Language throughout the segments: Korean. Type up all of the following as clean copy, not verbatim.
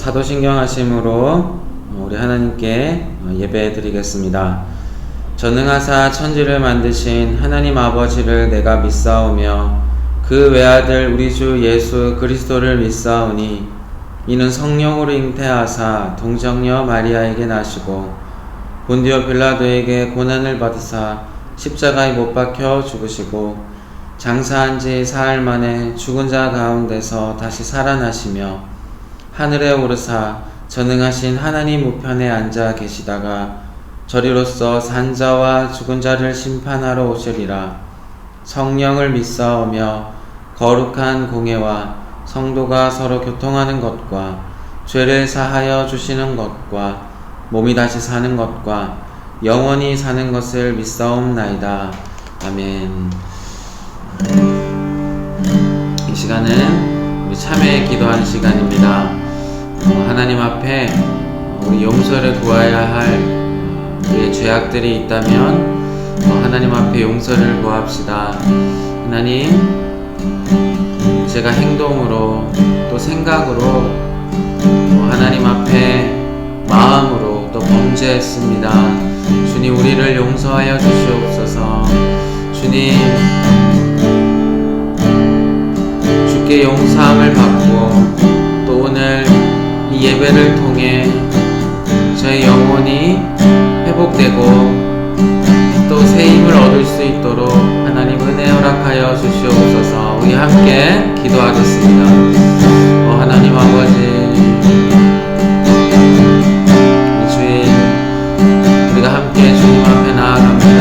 사도신경하심으로 우리 하나님께 예배 드리겠습니다. 전능하사 천지를 만드신 하나님 아버지를 내가 믿사오며 그 외아들 우리 주 예수 그리스도를 믿사오니 이는 성령으로 잉태하사 동정녀 마리아에게 나시고 본디오 빌라도에게 고난을 받으사 십자가에 못 박혀 죽으시고 장사한 지 사흘 만에 죽은 자 가운데서 다시 살아나시며 하늘에 오르사 전능하신 하나님 우편에 앉아 계시다가 저리로서 산 자와 죽은 자를 심판하러 오시리라. 성령을 믿사오며 거룩한 공회와 성도가 서로 교통하는 것과 죄를 사하여 주시는 것과 몸이 다시 사는 것과 영원히 사는 것을 믿사옵나이다. 아멘. 이 시간은 우리 참회 기도하는 시간입니다. 하나님 앞에 우리 용서를 구해야 할 우리의 죄악들이 있다면 하나님 앞에 용서를 구합시다. 하나님, 제가 행동으로 또 생각으로 하나님 앞에 마음으로 또 범죄했습니다. 주님, 우리를 용서하여 주시옵소서. 주님, 주께 용서함을 받고 또 오늘 이 예배를 통해 저의 영혼이 회복되고 또 새 힘을 얻을 수 있도록 하나님 은혜 허락하여 주시옵소서. 우리 함께 기도하겠습니다. 하나님 아버지, 주인, 우리가 함께 주님 앞에 나아갑니다.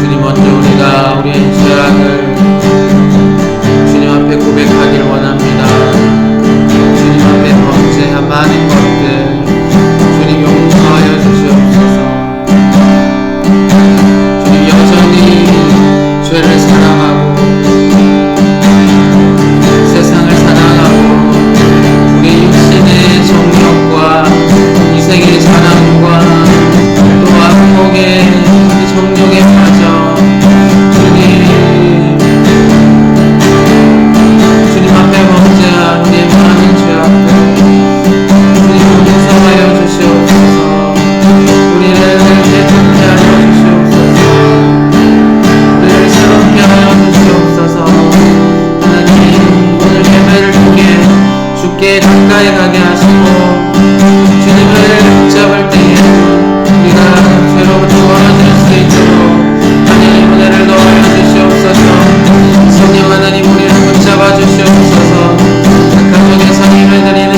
주님, 먼저 우리가 우리의 죄악을 주님 앞에 고백하길 원합니다. 주님 앞에 범죄한 많은 것들 주님 용서하여 주시옵소서. 주님, 여전히 죄를 사랑하고 세상을 사랑하고 우리 육신의 정욕과 이생의 자랑과 또 악몽의 정욕에 빠져 주님 앞에 범죄한 우리의 많은 죄악들 주님 용서하여 주시옵소서. 우리를 깨끗게 하여 주시옵소서. 우리를 새롭게 하여 주시옵소서. 하나님, 오늘 예배를 통해 주께 가까이 가게 하시고 주님을 붙잡을 때에 우리가 죄로부터 멀어질 수 있도록 하나님 은혜를 넣어 주시옵소서. 성령 하나님, 우리를 붙잡아 주시옵소서. 각 가정에서 예배 드리는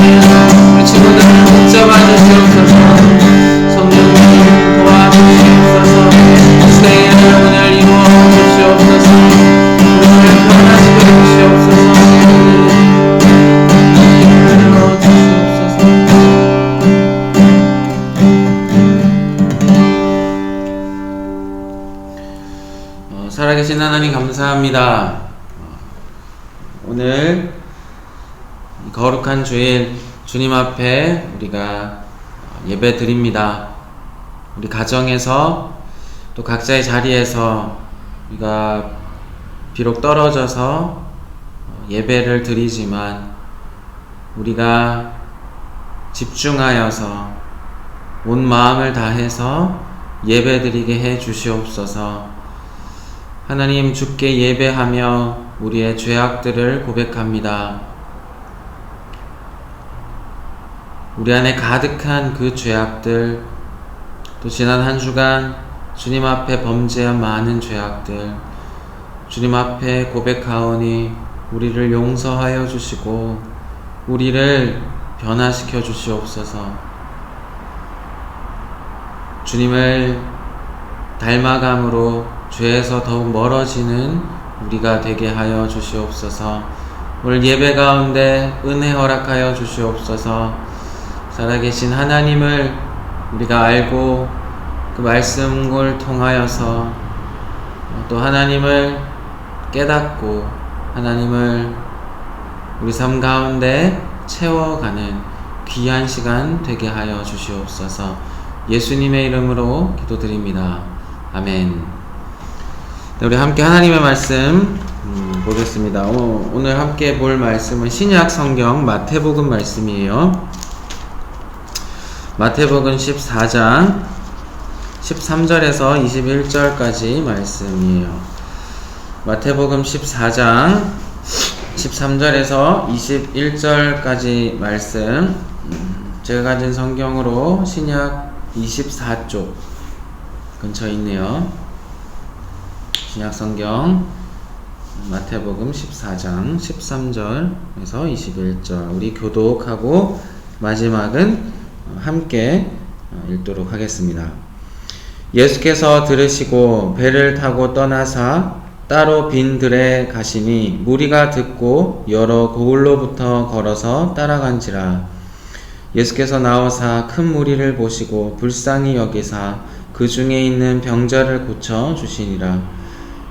우리 친구들을 붙잡아 주시옵소서. 성령님 도와주시옵소서. 세계를 오늘 이루어 주시옵소서. 우리를 변화시켜 주시옵소서. 이끌어 주시옵소서. 살아계신 하나님 감사합니다. 오늘 거룩한 주일 주님 앞에 우리가 예배 드립니다. 우리 가정에서 또 각자의 자리에서 우리가 비록 떨어져서 예배를 드리지만 우리가 집중하여서 온 마음을 다해서 예배 드리게 해 주시옵소서. 하나님, 주께 예배하며 우리의 죄악들을 고백합니다. 우리 안에 가득한 그 죄악들, 또 지난 한 주간 주님 앞에 범죄한 많은 죄악들 주님 앞에 고백하오니 우리를 용서하여 주시고 우리를 변화시켜 주시옵소서. 주님을 닮아감으로 죄에서 더욱 멀어지는 우리가 되게 하여 주시옵소서. 오늘 예배 가운데 은혜 허락하여 주시옵소서. 살아계신 하나님을 우리가 알고 그 말씀을 통하여서 또 하나님을 깨닫고 하나님을 우리 삶 가운데 채워가는 귀한 시간 되게 하여 주시옵소서. 예수님의 이름으로 기도드립니다. 아멘. 우리 함께 하나님의 말씀 보겠습니다. 오늘 함께 볼 말씀은 신약 성경 마태복음 말씀이에요. 마태복음 14장 13절에서 21절까지 말씀이에요. 마태복음 14장 13절에서 21절까지 말씀. 제가 가진 성경으로 신약 24쪽 근처에 있네요. 신약 성경 마태복음 14장 13절에서 21절 우리 교독하고 마지막은 함께 읽도록 하겠습니다. 예수께서 들으시고 배를 타고 떠나사 따로 빈 들에 가시니 무리가 듣고 여러 고을로부터 걸어서 따라간지라. 예수께서 나오사 큰 무리를 보시고 불쌍히 여기사 그 중에 있는 병자를 고쳐 주시니라.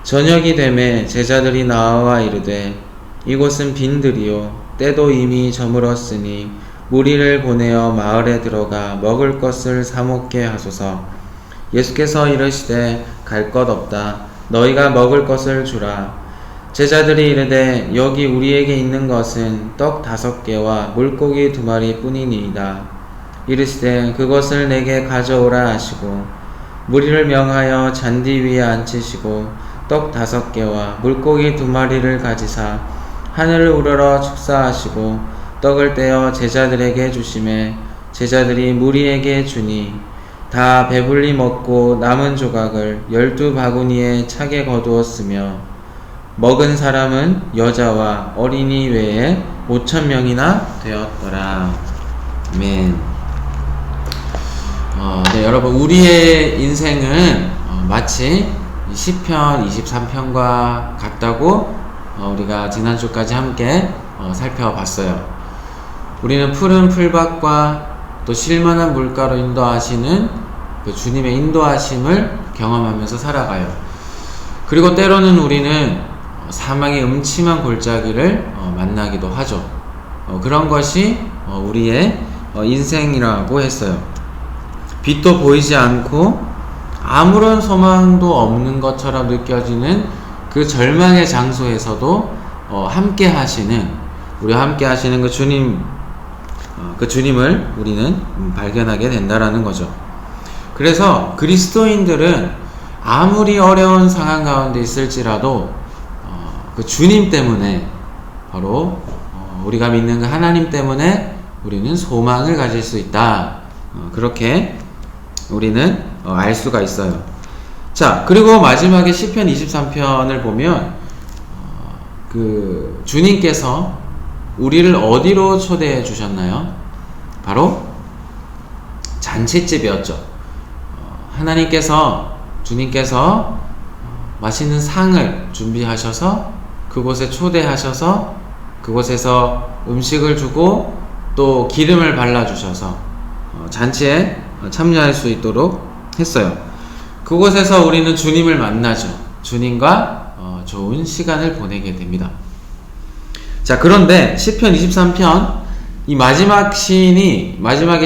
저녁이 되매 제자들이 나와 이르되 이곳은 빈들이요 때도 이미 저물었으니 무리를 보내어 마을에 들어가 먹을 것을 사 먹게 하소서. 예수께서 이르시되 갈 것 없다. 너희가 먹을 것을 주라. 제자들이 이르되 여기 우리에게 있는 것은 떡 5개와 물고기 2마리 뿐이니이다. 이르시되 그것을 내게 가져오라 하시고 무리를 명하여 잔디 위에 앉히시고 떡 5개와 물고기 2마리를 가지사 하늘을 우러러 축사하시고 떡을 떼어 제자들에게 주시매 제자들이 무리에게 주니 다 배불리 먹고 남은 조각을 12바구니에 차게 거두었으며 먹은 사람은 여자와 어린이 외에 5,000명이나 되었더라. 아멘. 네, 여러분 우리의 인생은 마치 시편 23편과 같다고 우리가 지난주까지 함께 살펴봤어요. 우리는 푸른 풀밭과 또 쉴만한 물가로 인도하시는 그 주님의 인도하심을 경험하면서 살아가요. 그리고 때로는 우리는 사망의 음침한 골짜기를 만나기도 하죠. 그런 것이 우리의 인생이라고 했어요. 빛도 보이지 않고 아무런 소망도 없는 것처럼 느껴지는 그 절망의 장소에서도 함께 하시는, 우리와 함께 하시는 그 주님, 그 주님을 우리는 발견하게 된다라는 거죠. 그래서 그리스도인들은 아무리 어려운 상황 가운데 있을지라도 그 주님 때문에, 바로 우리가 믿는 그 하나님 때문에 우리는 소망을 가질 수 있다. 그렇게 우리는 알 수가 있어요. 자, 그리고 마지막에 시편 23편을 보면 그 주님께서 우리를 어디로 초대해 주셨나요? 바로 잔칫집이었죠. 하나님께서, 주님께서 맛있는 상을 준비하셔서 그곳에 초대하셔서 그곳에서 음식을 주고 또 기름을 발라주셔서 잔치에 참여할 수 있도록 했어요. 그곳에서 우리는 주님을 만나죠. 주님과 좋은 시간을 보내게 됩니다. 자, 그런데 시편 23편 이 마지막에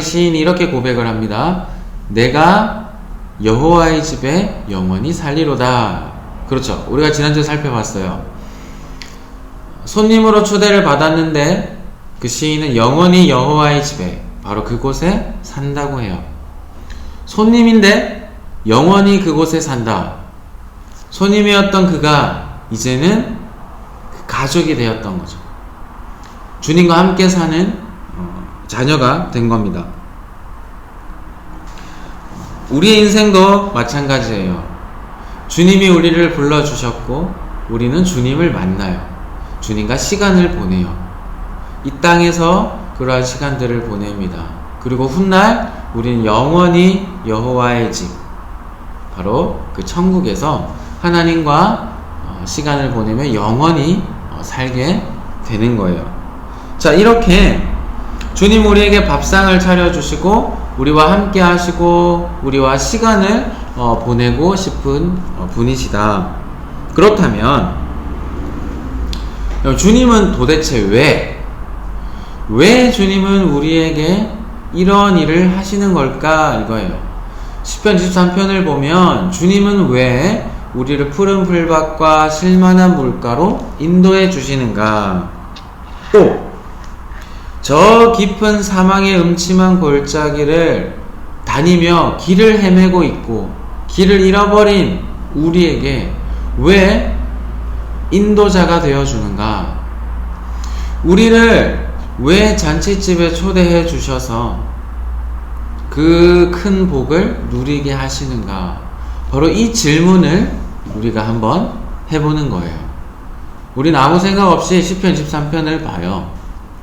시인이 이렇게 고백을 합니다. 내가 여호와의 집에 영원히 살리로다. 그렇죠. 우리가 지난주에 살펴봤어요. 손님으로 초대를 받았는데 그 시인은 영원히 여호와의 집에, 바로 그곳에 산다고 해요. 손님인데 영원히 그곳에 산다. 손님이었던 그가 이제는 가족이 되었던 거죠. 주님과 함께 사는 자녀가 된 겁니다. 우리의 인생도 마찬가지예요. 주님이 우리를 불러주셨고 우리는 주님을 만나요. 주님과 시간을 보내요. 이 땅에서 그러한 시간들을 보냅니다. 그리고 훗날 우리는 영원히 여호와의 집, 바로 그 천국에서 하나님과 시간을 보내며 영원히 살게 되는 거예요. 자, 이렇게 주님 우리에게 밥상을 차려주시고 우리와 함께 하시고 우리와 시간을 보내고 싶은 분이시다. 그렇다면 주님은 도대체 왜 주님은 우리에게 이런 일을 하시는 걸까? 이거예요. 시편 23편을 보면 주님은 왜 우리를 푸른 풀밭과 실만한 물가로 인도해 주시는가? 또 저 깊은 사망의 음침한 골짜기를 다니며 길을 헤매고 있고 길을 잃어버린 우리에게 왜 인도자가 되어주는가? 우리를 왜 잔치집에 초대해 주셔서 그 큰 복을 누리게 하시는가? 바로 이 질문을 우리가 한번 해보는 거예요. 우린 아무 생각 없이 시편 23편을 봐요.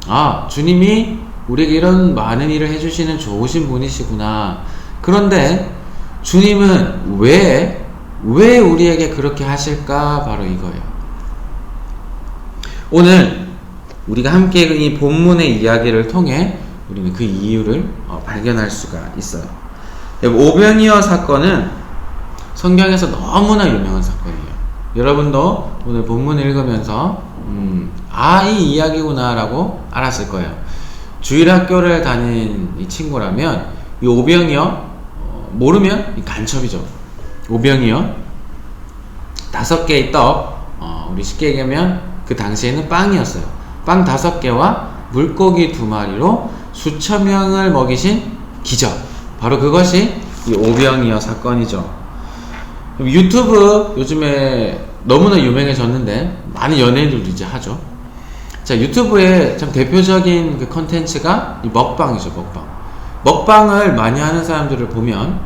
아, 주님이 우리에게 이런 많은 일을 해주시는 좋으신 분이시구나. 그런데 주님은 왜 우리에게 그렇게 하실까? 바로 이거예요. 오늘 우리가 함께 이 본문의 이야기를 통해 우리는 그 이유를 발견할 수가 있어요. 오병이어 사건은 성경에서 너무나 유명한 사건이에요. 여러분도 오늘 본문을 읽으면서 이 이야기구나 라고 알았을 거예요. 주일학교를 다닌 이 친구라면 이 오병이어 모르면 이 간첩이죠. 오병이어 5개의 떡, 우리 쉽게 얘기하면 그 당시에는 빵이었어요. 빵 5개와 물고기 2마리로 수천 명을 먹이신 기적, 바로 그것이 이 오병이어 사건이죠. 유튜브 요즘에 너무나 유명해졌는데 많은 연예인들도 이제 하죠. 자, 유튜브에 참 대표적인 그 컨텐츠가 이 먹방이죠. 먹방을 많이 하는 사람들을 보면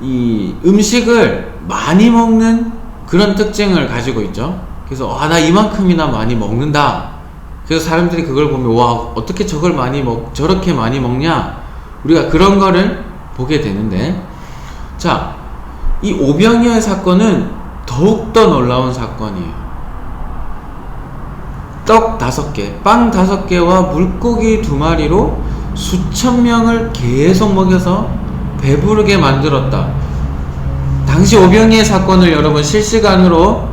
이 음식을 많이 먹는 그런 특징을 가지고 있죠. 그래서 나 이만큼이나 많이 먹는다. 그래서 사람들이 그걸 보면 와, 어떻게 저렇게 많이 먹냐, 우리가 그런 거를 보게 되는데, 자, 이 오병이어의 사건은 더욱더 놀라운 사건이에요. 떡 5개, 빵 5개와 물고기 2마리로 수천 명을 계속 먹여서 배부르게 만들었다. 당시 오병이어 사건을 여러분 실시간으로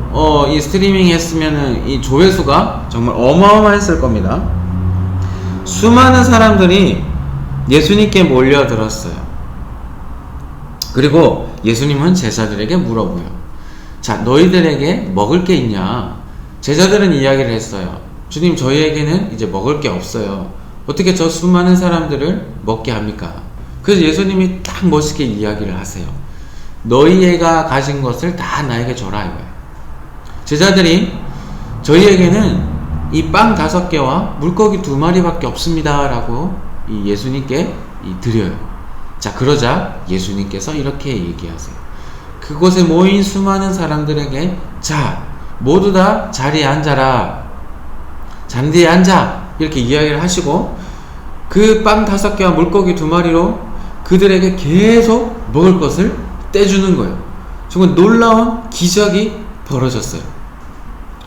이 스트리밍 했으면은 이 조회수가 정말 어마어마했을 겁니다. 수많은 사람들이 예수님께 몰려들었어요. 그리고 예수님은 제자들에게 물어보요. 자, 너희들에게 먹을 게 있냐? 제자들은 이야기를 했어요. 주님, 저희에게는 이제 먹을 게 없어요. 어떻게 저 수많은 사람들을 먹게 합니까? 그래서 예수님이 딱 멋있게 이야기를 하세요. 너희가 가진 것을 다 나에게 줘라 이거예요. 제자들이 저희에게는 이 빵 5개와 물고기 2마리밖에 없습니다 라고 이 예수님께 드려요. 자, 그러자 예수님께서 이렇게 얘기하세요. 그곳에 모인 수많은 사람들에게 자, 모두 다 자리에 앉아라, 잔디에 앉아, 이렇게 이야기를 하시고 그 빵 5개와 물고기 2마리로 그들에게 계속 먹을 것을 떼주는 거예요. 정말 놀라운 기적이 벌어졌어요.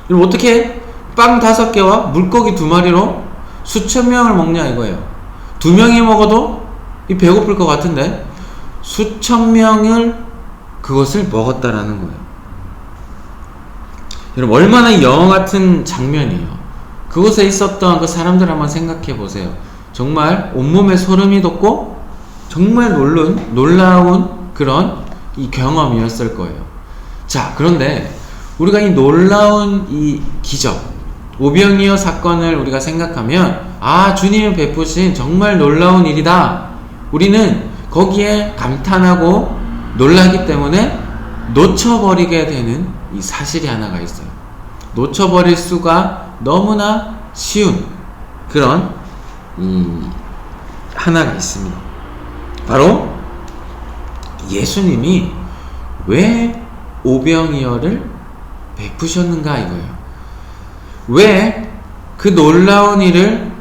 그럼 어떻게 빵 5개와 물고기 2마리로 수천 명을 먹냐 이거예요. 2명이 먹어도 배고플 것 같은데 수천 명을 그것을 먹었다라는 거예요. 여러분, 얼마나 영화 같은 장면이에요. 그곳에 있었던 그 사람들 한번 생각해 보세요. 정말 온몸에 소름이 돋고 정말 놀라운 그런 이 경험이었을 거예요. 자, 그런데 우리가 이 놀라운 이 기적, 오병이어 사건을 우리가 생각하면 주님이 베푸신 정말 놀라운 일이다. 우리는 거기에 감탄하고 놀라기 때문에 놓쳐버리게 되는 이 사실이 하나가 있어요. 놓쳐버릴 수가 너무나 쉬운 그런 하나가 있습니다. 바로 예수님이 왜 오병이어를 베푸셨는가 이거예요. 왜 그 놀라운 일을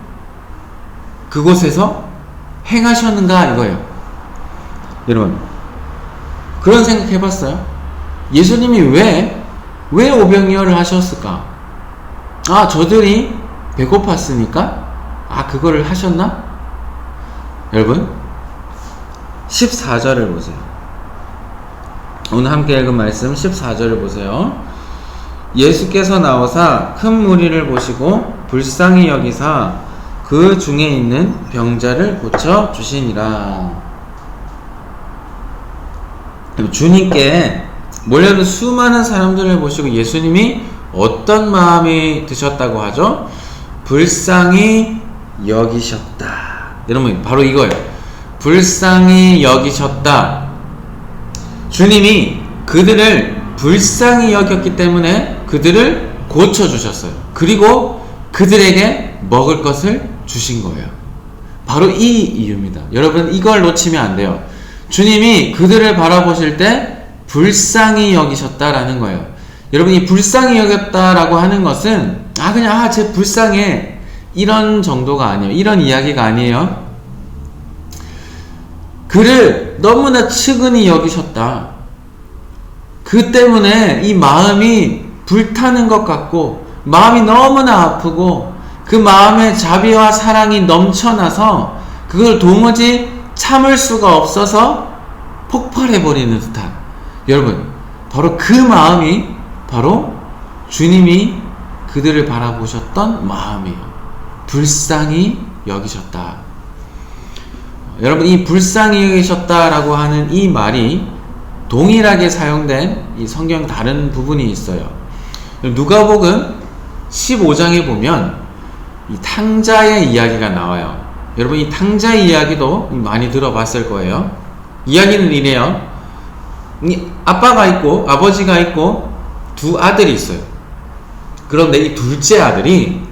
그곳에서 행하셨는가 이거예요. 여러분, 그런 생각 해봤어요? 예수님이 왜 오병이어를 하셨을까? 저들이 배고팠으니까 그거를 하셨나? 여러분, 14절을 보세요. 오늘 함께 읽은 말씀 14절을 보세요. 예수께서 나오사 큰 무리를 보시고 불쌍히 여기사 그 중에 있는 병자를 고쳐 주시니라. 주님께 몰려든 수많은 사람들을 보시고 예수님이 어떤 마음이 드셨다고 하죠? 불쌍히 여기셨다. 여러분, 바로 이거예요. 불쌍히 여기셨다. 주님이 그들을 불쌍히 여겼기 때문에 그들을 고쳐주셨어요. 그리고 그들에게 먹을 것을 주신 거예요. 바로 이 이유입니다. 여러분, 이걸 놓치면 안 돼요. 주님이 그들을 바라보실 때 불쌍히 여기셨다라는 거예요. 여러분, 이 불쌍히 여겼다라고 하는 것은 그냥 쟤 불쌍해 이런 정도가 아니에요. 이런 이야기가 아니에요. 그를 너무나 측은히 여기셨다. 그 때문에 이 마음이 불타는 것 같고 마음이 너무나 아프고 그 마음에 자비와 사랑이 넘쳐나서 그걸 도무지 참을 수가 없어서 폭발해버리는 듯한, 여러분, 바로 그 마음이 바로 주님이 그들을 바라보셨던 마음이에요. 불쌍히 여기셨다. 여러분, 이 불쌍히 여기셨다라고 하는 이 말이 동일하게 사용된 이 성경 다른 부분이 있어요. 누가복음 15장에 보면 이 탕자의 이야기가 나와요. 여러분, 이 탕자의 이야기도 많이 들어봤을 거예요. 이야기는 이래요. 아빠가 있고 아버지가 있고 두 아들이 있어요. 그런데 이 둘째 아들이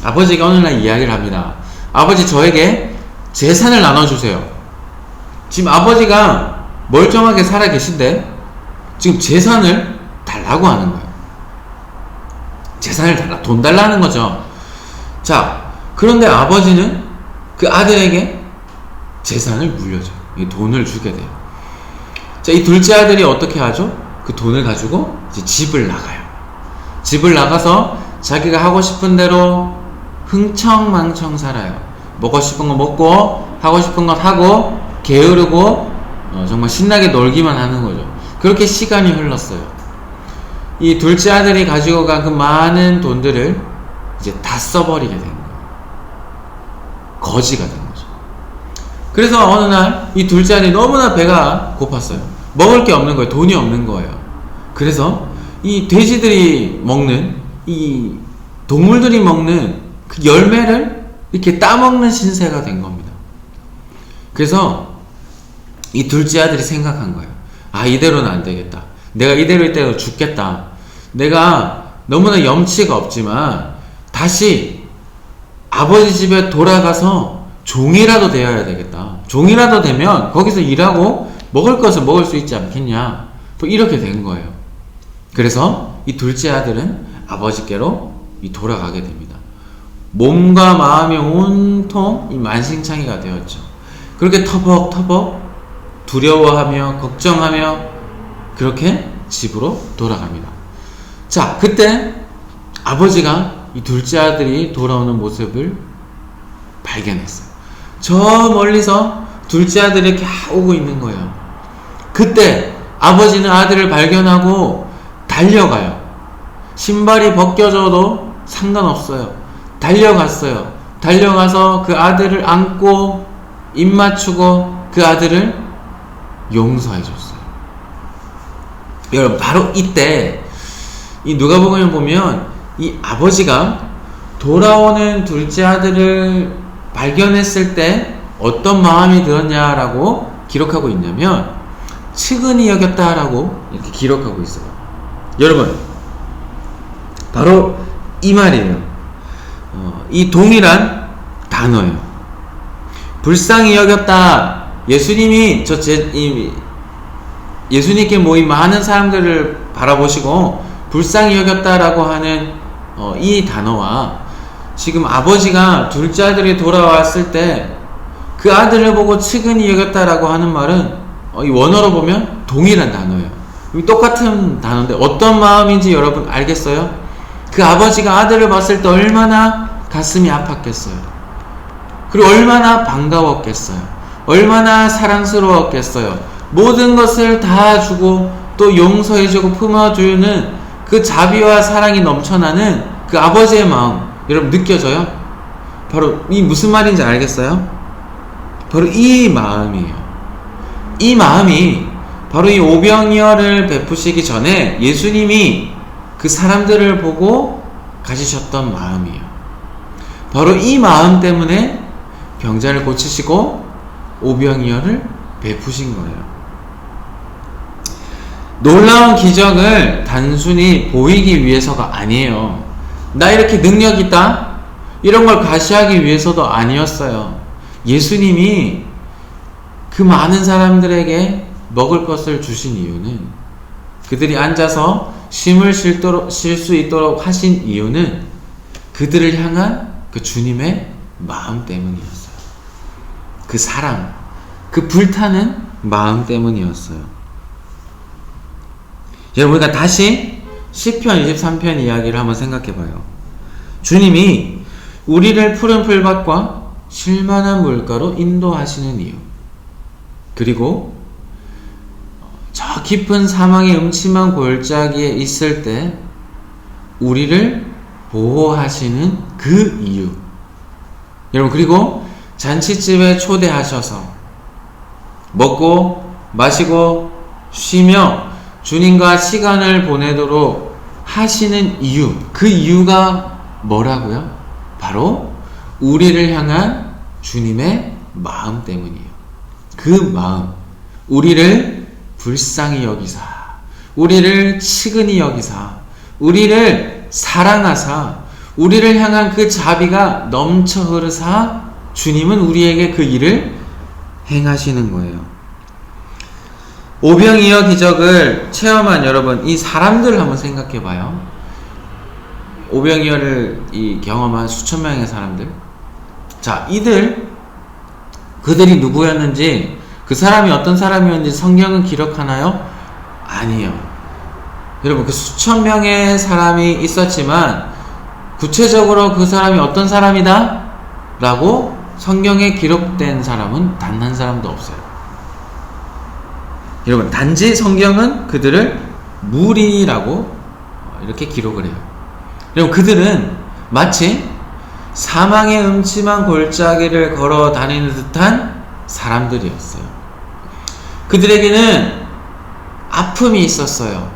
아버지가 어느 날 이야기를 합니다. 아버지, 저에게 재산을 나눠주세요. 지금 아버지가 멀쩡하게 살아 계신데 지금 재산을 달라고 하는 거예요. 재산을 달라, 돈 달라는 거죠. 자, 그런데 아버지는 그 아들에게 재산을 물려줘요. 이 돈을 주게 돼요. 자, 이 둘째 아들이 어떻게 하죠? 그 돈을 가지고 이제 집을 나가요. 집을 나가서 자기가 하고 싶은 대로 흥청망청 살아요. 먹고 싶은 거 먹고 하고 싶은 거 하고 게으르고 정말 신나게 놀기만 하는 거죠. 그렇게 시간이 흘렀어요. 이 둘째 아들이 가지고 간 그 많은 돈들을 이제 다 써버리게 된 거예요. 거지가 된 거죠. 그래서 어느 날 이 둘째 아들이 너무나 배가 고팠어요. 먹을 게 없는 거예요. 돈이 없는 거예요. 그래서 이 돼지들이 먹는, 이 동물들이 먹는 그 열매를 이렇게 따먹는 신세가 된 겁니다. 그래서 이 둘째 아들이 생각한 거예요. 이대로는 안 되겠다. 내가 이대로 죽겠다. 내가 너무나 염치가 없지만 다시 아버지 집에 돌아가서 종이라도 되어야 되겠다. 종이라도 되면 거기서 일하고 먹을 것을 먹을 수 있지 않겠냐. 이렇게 된 거예요. 그래서 이 둘째 아들은 아버지께로 돌아가게 됩니다. 몸과 마음이 온통 이 만신창이가 되었죠. 그렇게 터벅터벅 두려워하며 걱정하며 그렇게 집으로 돌아갑니다. 자, 그때 아버지가 이 둘째 아들이 돌아오는 모습을 발견했어요. 저 멀리서 둘째 아들이 이렇게 오고 있는 거예요. 그때 아버지는 아들을 발견하고 달려가요. 신발이 벗겨져도 상관없어요. 달려갔어요. 달려가서 그 아들을 안고 입 맞추고 그 아들을 용서해 줬어요. 여러분, 바로 이때 이 누가복음을 보면 이 아버지가 돌아오는 둘째 아들을 발견했을 때 어떤 마음이 들었냐라고 기록하고 있냐면 측은히 여겼다라고 이렇게 기록하고 있어요. 여러분, 바로 이 말이에요. 이 동일한 단어예요. 불쌍히 여겼다. 예수님이 예수님께 모인 많은 사람들을 바라보시고 불쌍히 여겼다라고 하는 이 단어와 지금 아버지가 둘째 아들이 돌아왔을 때 그 아들을 보고 측은히 여겼다라고 하는 말은 이 원어로 보면 동일한 단어예요. 똑같은 단어인데 어떤 마음인지 여러분 알겠어요? 그 아버지가 아들을 봤을 때 얼마나 가슴이 아팠겠어요. 그리고 얼마나 반가웠겠어요. 얼마나 사랑스러웠겠어요. 모든 것을 다 주고 또 용서해주고 품어주는 그 자비와 사랑이 넘쳐나는 그 아버지의 마음, 여러분 느껴져요? 바로 이 무슨 말인지 알겠어요? 바로 이 마음이에요. 이 마음이 바로 이 오병이어를 베푸시기 전에 예수님이 그 사람들을 보고 가지셨던 마음이에요. 바로 이 마음 때문에 병자를 고치시고 오병이어를 베푸신 거예요. 놀라운 기적을 단순히 보이기 위해서가 아니에요. 나 이렇게 능력 있다? 이런 걸 과시하기 위해서도 아니었어요. 예수님이 그 많은 사람들에게 먹을 것을 주신 이유는, 그들이 앉아서 쉼을 쉴 수 있도록 하신 이유는 그들을 향한 그 주님의 마음 때문이었어요. 그 사랑, 그 불타는 마음 때문이었어요. 여러분, 우리가 다시 시편 23편 이야기를 한번 생각해 봐요. 주님이 우리를 푸른 풀밭과 쉴만한 물가로 인도하시는 이유, 그리고 저 깊은 사망의 음침한 골짜기에 있을 때 우리를 보호하시는 그 이유, 여러분, 그리고 잔치집에 초대하셔서 먹고 마시고 쉬며 주님과 시간을 보내도록 하시는 이유, 그 이유가 뭐라고요? 바로 우리를 향한 주님의 마음 때문이에요. 그 마음, 우리를 불쌍히 여기사, 우리를 치근히 여기사, 우리를 사랑하사, 우리를 향한 그 자비가 넘쳐 흐르사 주님은 우리에게 그 일을 행하시는 거예요. 오병이어 기적을 체험한 여러분, 이 사람들을 한번 생각해 봐요. 오병이어를 경험한 수천 명의 사람들. 자, 그들이 누구였는지, 그 사람이 어떤 사람이었는지 성경은 기록하나요? 아니에요. 여러분, 그 수천 명의 사람이 있었지만 구체적으로 그 사람이 어떤 사람이다? 라고 성경에 기록된 사람은 단 한 사람도 없어요. 여러분, 단지 성경은 그들을 무리라고 이렇게 기록을 해요. 여러분, 그들은 마치 사망의 음침한 골짜기를 걸어 다니는 듯한 사람들이었어요. 그들에게는 아픔이 있었어요.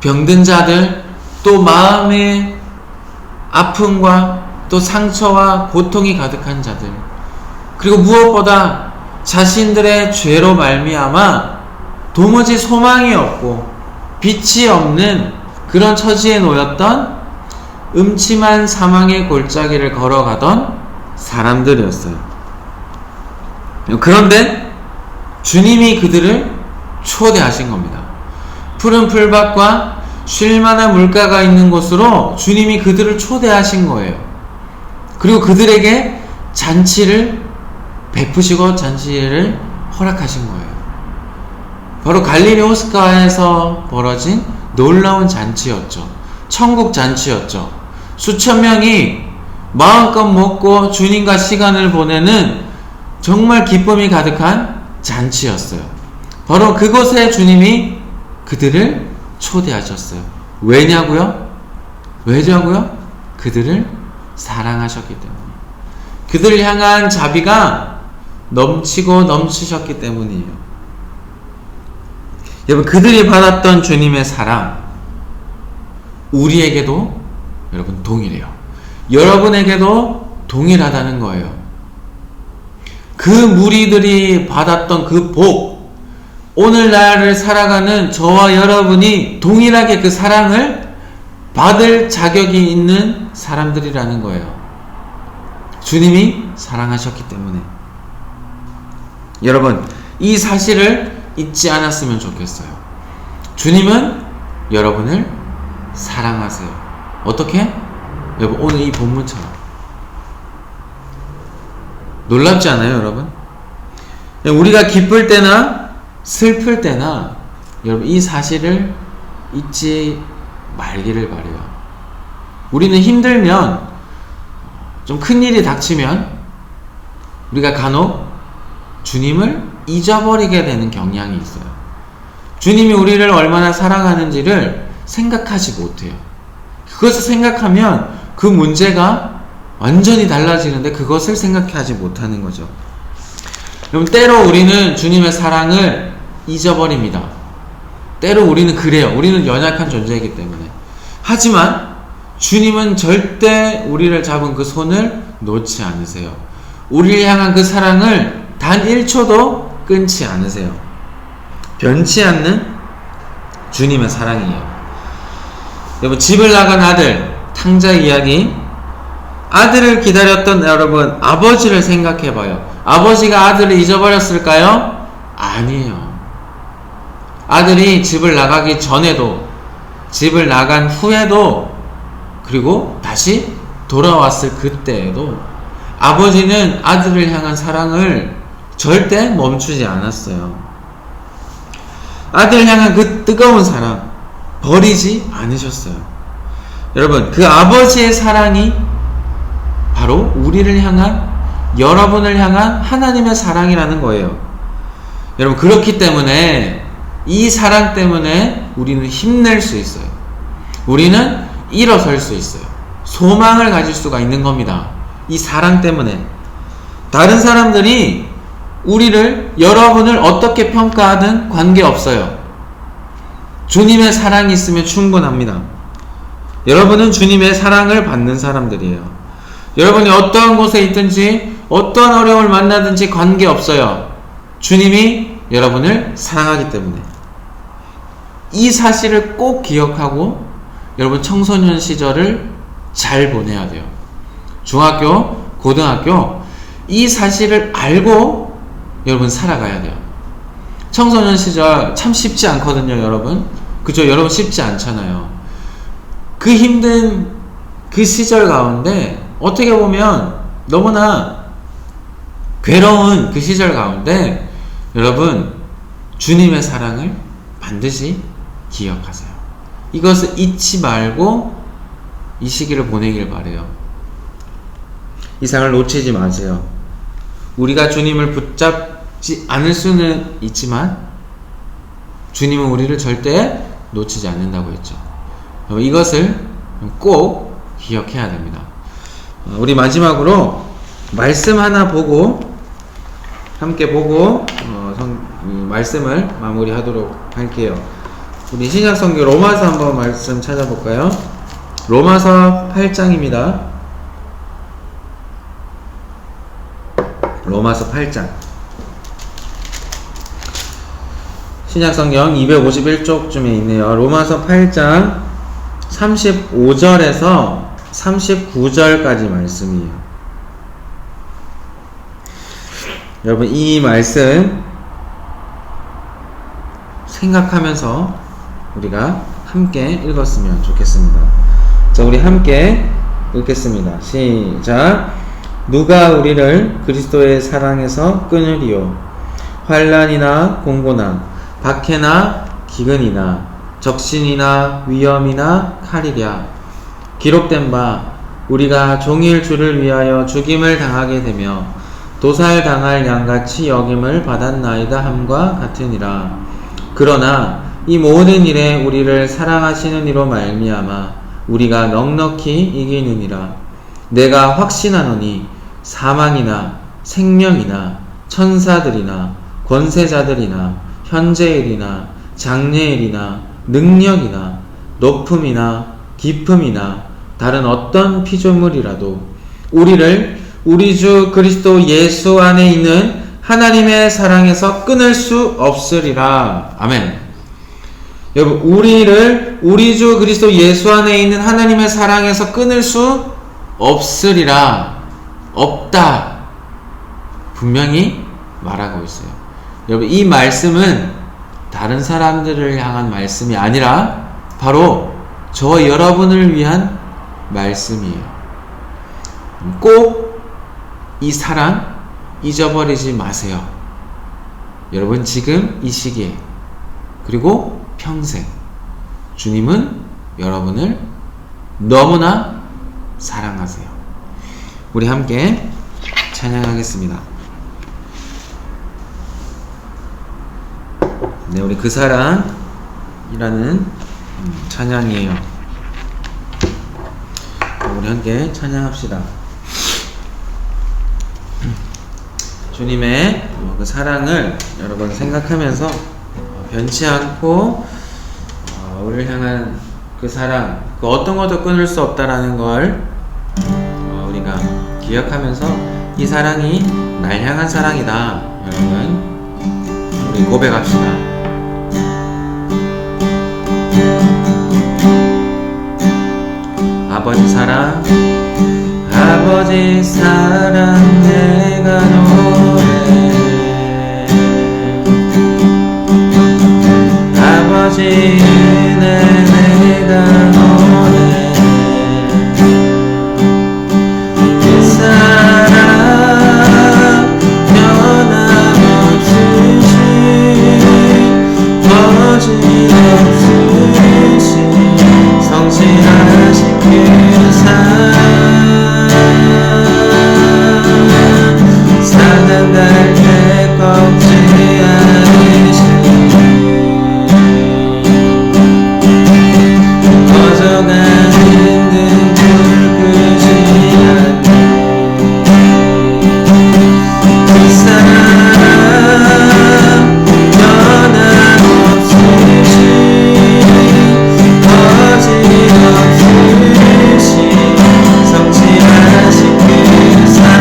병든 자들, 또 마음의 아픔과 또 상처와 고통이 가득한 자들, 그리고 무엇보다 자신들의 죄로 말미암아 도무지 소망이 없고 빛이 없는 그런 처지에 놓였던 음침한 사망의 골짜기를 걸어가던 사람들이었어요. 그런데 주님이 그들을 초대하신 겁니다. 푸른 풀밭과 쉴만한 물가가 있는 곳으로 주님이 그들을 초대하신 거예요. 그리고 그들에게 잔치를 베푸시고 잔치를 허락하신 거예요. 바로 갈릴리 호숫가에서 벌어진 놀라운 잔치였죠. 천국 잔치였죠. 수천 명이 마음껏 먹고 주님과 시간을 보내는 정말 기쁨이 가득한 잔치였어요. 바로 그곳에 주님이 그들을 초대하셨어요. 왜냐고요? 그들을 사랑하셨기 때문에. 그들을 향한 자비가 넘치고 넘치셨기 때문이에요. 여러분, 그들이 받았던 주님의 사랑, 우리에게도 여러분 동일해요. 여러분에게도 동일하다는 거예요. 그 무리들이 받았던 그 복, 오늘날을 살아가는 저와 여러분이 동일하게 그 사랑을 받을 자격이 있는 사람들이라는 거예요. 주님이 사랑하셨기 때문에. 여러분, 이 사실을 잊지 않았으면 좋겠어요. 주님은 여러분을 사랑하세요. 어떻게? 여러분, 오늘 이 본문처럼. 놀랍지 않아요, 여러분? 우리가 기쁠 때나 슬플 때나 여러분, 이 사실을 잊지 말기를 바라요. 우리는 힘들면, 좀 큰일이 닥치면 우리가 간혹 주님을 잊어버리게 되는 경향이 있어요. 주님이 우리를 얼마나 사랑하는지를 생각하지 못해요. 그것을 생각하면 그 문제가 완전히 달라지는데 그것을 생각하지 못하는 거죠. 여러분, 때로 우리는 주님의 사랑을 잊어버립니다. 때로 우리는 그래요. 우리는 연약한 존재이기 때문에. 하지만 주님은 절대 우리를 잡은 그 손을 놓지 않으세요. 우리를 향한 그 사랑을 단 1초도 끊지 않으세요. 변치 않는 주님의 사랑이에요. 여러분, 집을 나간 아들, 탕자 이야기. 아들을 기다렸던 여러분, 아버지를 생각해봐요. 아버지가 아들을 잊어버렸을까요? 아니에요. 아들이 집을 나가기 전에도, 집을 나간 후에도, 그리고 다시 돌아왔을 그때에도 아버지는 아들을 향한 사랑을 절대 멈추지 않았어요. 아들을 향한 그 뜨거운 사랑 버리지 않으셨어요. 여러분, 그 아버지의 사랑이 바로 우리를 향한, 여러분을 향한 하나님의 사랑이라는 거예요. 여러분, 그렇기 때문에 이 사랑 때문에 우리는 힘낼 수 있어요. 우리는 일어설 수 있어요. 소망을 가질 수가 있는 겁니다. 이 사랑 때문에. 다른 사람들이 우리를, 여러분을 어떻게 평가하든 관계없어요. 주님의 사랑이 있으면 충분합니다. 여러분은 주님의 사랑을 받는 사람들이에요. 여러분이 어떠한 곳에 있든지 어떠한 어려움을 만나든지 관계없어요. 주님이 여러분을 사랑하기 때문에. 이 사실을 꼭 기억하고 여러분 청소년 시절을 잘 보내야 돼요. 중학교, 고등학교, 이 사실을 알고 여러분 살아가야 돼요. 청소년 시절 참 쉽지 않거든요, 여러분. 그죠? 여러분 쉽지 않잖아요. 그 힘든 그 시절 가운데 어떻게 보면 너무나 괴로운 그 시절 가운데 여러분 주님의 사랑을 반드시 기억하세요. 이것을 잊지 말고 이 시기를 보내길 바래요. 이 상을 놓치지 마세요. 우리가 주님을 붙잡지 않을 수는 있지만 주님은 우리를 절대 놓치지 않는다고 했죠. 이것을 꼭 기억해야 됩니다. 우리 마지막으로 말씀 하나 보고 함께 보고 말씀을 마무리하도록 할게요. 우리 신약성경 로마서 한번 말씀 찾아볼까요? 로마서 8장입니다. 로마서 8장. 신약성경 251쪽쯤에 있네요. 로마서 8장 35절에서 39절까지 말씀이에요. 여러분, 이 말씀 생각하면서 우리가 함께 읽었으면 좋겠습니다. 자, 우리 함께 읽겠습니다. 시작. 누가 우리를 그리스도의 사랑에서 끊으리요? 환난이나 공고나 박해나 기근이나 적신이나 위험이나 칼이랴. 기록된 바 우리가 종일 주를 위하여 죽임을 당하게 되며 도살당할 양같이 여김을 받았나이다 함과 같으니라. 그러나 이 모든 일에 우리를 사랑하시는 이로 말미암아 우리가 넉넉히 이기느니라. 내가 확신하노니 사망이나 생명이나 천사들이나 권세자들이나 현재일이나 장래일이나 능력이나 높음이나 깊음이나 다른 어떤 피조물이라도 우리를 우리 주 그리스도 예수 안에 있는 하나님의 사랑에서 끊을 수 없으리라. 아멘. 여러분, 우리를 우리 주 그리스도 예수 안에 있는 하나님의 사랑에서 끊을 수 없으리라. 없다. 분명히 말하고 있어요. 여러분, 이 말씀은 다른 사람들을 향한 말씀이 아니라 바로 저 여러분을 위한 말씀이에요. 꼭 이 사랑 잊어버리지 마세요. 여러분, 지금 이 시기에 그리고 평생 주님은 여러분을 너무나 사랑하세요. 우리 함께 찬양하겠습니다. 네, 우리 그 사랑이라는 찬양이에요. 우리 함께 찬양합시다. 주님의 그 사랑을 여러분 생각하면서 변치 않고 우리를 향한 그 사랑, 그 어떤 것도 끊을 수 없다라는 걸 우리가 기억하면서 이 사랑이 날 향한 사랑이다. 여러분, 우리 고백합시다. 아버지 사랑, 아버지 사랑 내가 노래, 아버지 은혜 내가 노래, 그 사랑 변함없으신 거짓없으신 성실하신 그 사랑 갈때 꺾지 않으신 꺼져가는 등불 끄지 않는 그 사랑 변함없으신 거짓없으신 성실하신 그 사랑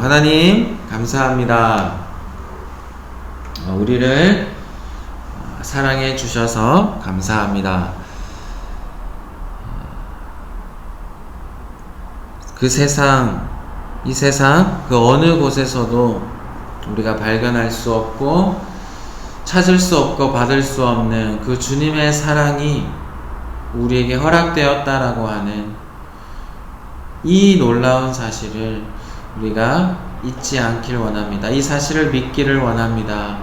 하나님 감사합니다. 우리를 사랑해 주셔서 감사합니다. 그 세상, 이 세상 그 어느 곳에서도 우리가 발견할 수 없고 찾을 수 없고 받을 수 없는 그 주님의 사랑이 우리에게 허락되었다라고 하는 이 놀라운 사실을 우리가 잊지 않길 원합니다. 이 사실을 믿기를 원합니다.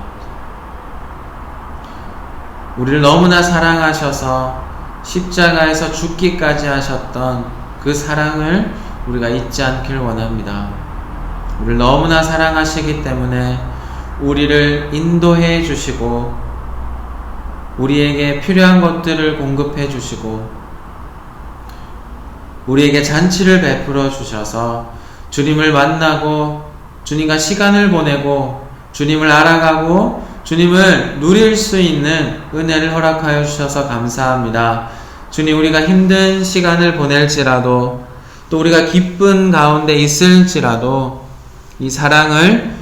우리를 너무나 사랑하셔서 십자가에서 죽기까지 하셨던 그 사랑을 우리가 잊지 않길 원합니다. 우리를 너무나 사랑하시기 때문에 우리를 인도해 주시고 우리에게 필요한 것들을 공급해 주시고 우리에게 잔치를 베풀어 주셔서 주님을 만나고 주님과 시간을 보내고 주님을 알아가고 주님을 누릴 수 있는 은혜를 허락하여 주셔서 감사합니다. 주님, 우리가 힘든 시간을 보낼지라도 또 우리가 기쁜 가운데 있을지라도 이 사랑을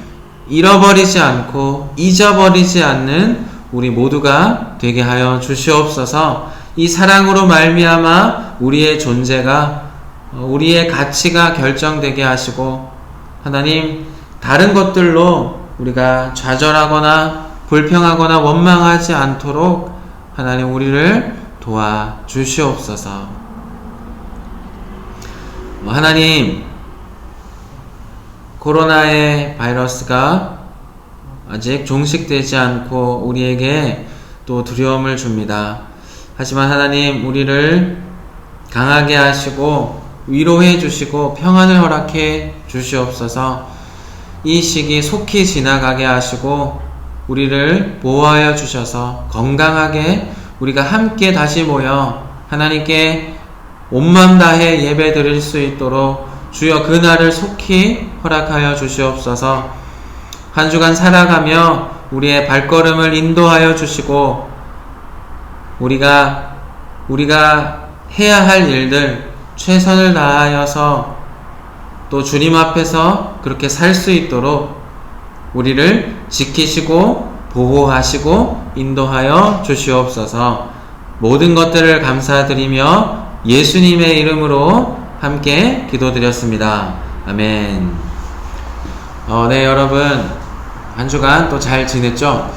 잃어버리지 않고 잊어버리지 않는 우리 모두가 되게 하여 주시옵소서. 이 사랑으로 말미암아 우리의 존재가 우리의 가치가 결정되게 하시고 하나님, 다른 것들로 우리가 좌절하거나 불평하거나 원망하지 않도록 하나님 우리를 도와주시옵소서. 하나님, 코로나의 바이러스가 아직 종식되지 않고 우리에게 또 두려움을 줍니다. 하지만 하나님, 우리를 강하게 하시고 위로해 주시고 평안을 허락해 주시옵소서. 이 시기 속히 지나가게 하시고 우리를 보호하여 주셔서 건강하게 우리가 함께 다시 모여 하나님께 온맘 다해 예배 드릴 수 있도록 주여 그날을 속히 허락하여 주시옵소서. 한 주간 살아가며 우리의 발걸음을 인도하여 주시고 우리가 해야 할 일들 최선을 다하여서 또 주님 앞에서 그렇게 살 수 있도록 우리를 지키시고 보호하시고 인도하여 주시옵소서. 모든 것들을 감사드리며 예수님의 이름으로 함께 기도드렸습니다. 아멘. 네, 여러분 한 주간 또 잘 지냈죠?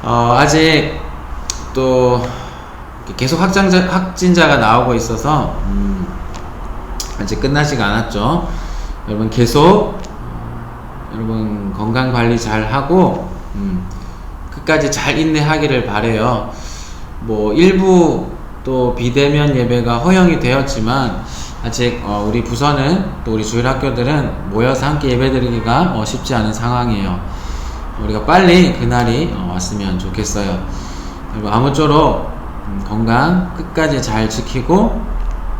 아직 또 계속 확진자가 나오고 있어서 아직 끝나지가 않았죠. 여러분 계속 여러분 건강 관리 잘 하고 끝까지 잘 인내하기를 바래요. 뭐 일부 또 비대면 예배가 허용이 되었지만 아직 우리 부서는 또 우리 주일학교들은 모여서 함께 예배드리기가 쉽지 않은 상황이에요. 우리가 빨리 그날이 왔으면 좋겠어요. 여러분 아무쪼록 건강 끝까지 잘 지키고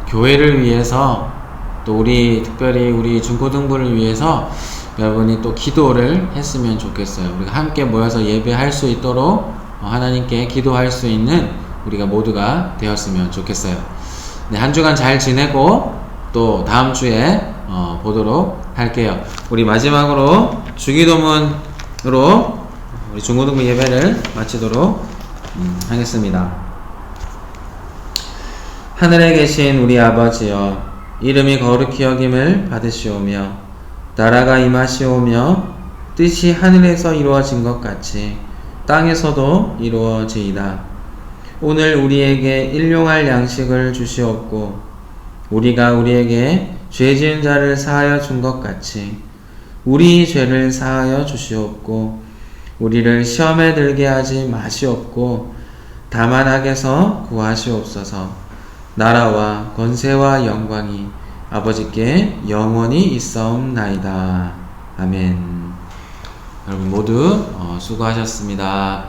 교회를 위해서 또 특별히 우리 중고등부를 위해서 여러분이 또 기도를 했으면 좋겠어요. 우리가 함께 모여서 예배할 수 있도록 하나님께 기도할 수 있는 우리가 모두가 되었으면 좋겠어요. 네, 한 주간 잘 지내고 또 다음 주에 보도록 할게요. 우리 마지막으로 주기도문으로 우리 중고등부 예배를 마치도록 하겠습니다. 하늘에 계신 우리 아버지여, 이름이 거룩히 여김을 받으시오며 나라가 임하시오며 뜻이 하늘에서 이루어진 것 같이 땅에서도 이루어지이다. 오늘 우리에게 일용할 양식을 주시옵고 우리가 우리에게 죄 지은 자를 사하여 준 것 같이 우리 죄를 사하여 주시옵고 우리를 시험에 들게 하지 마시옵고 다만 악에서 구하시옵소서. 나라와 권세와 영광이 아버지께 영원히 있사옵나이다. 아멘. 여러분 모두 수고하셨습니다.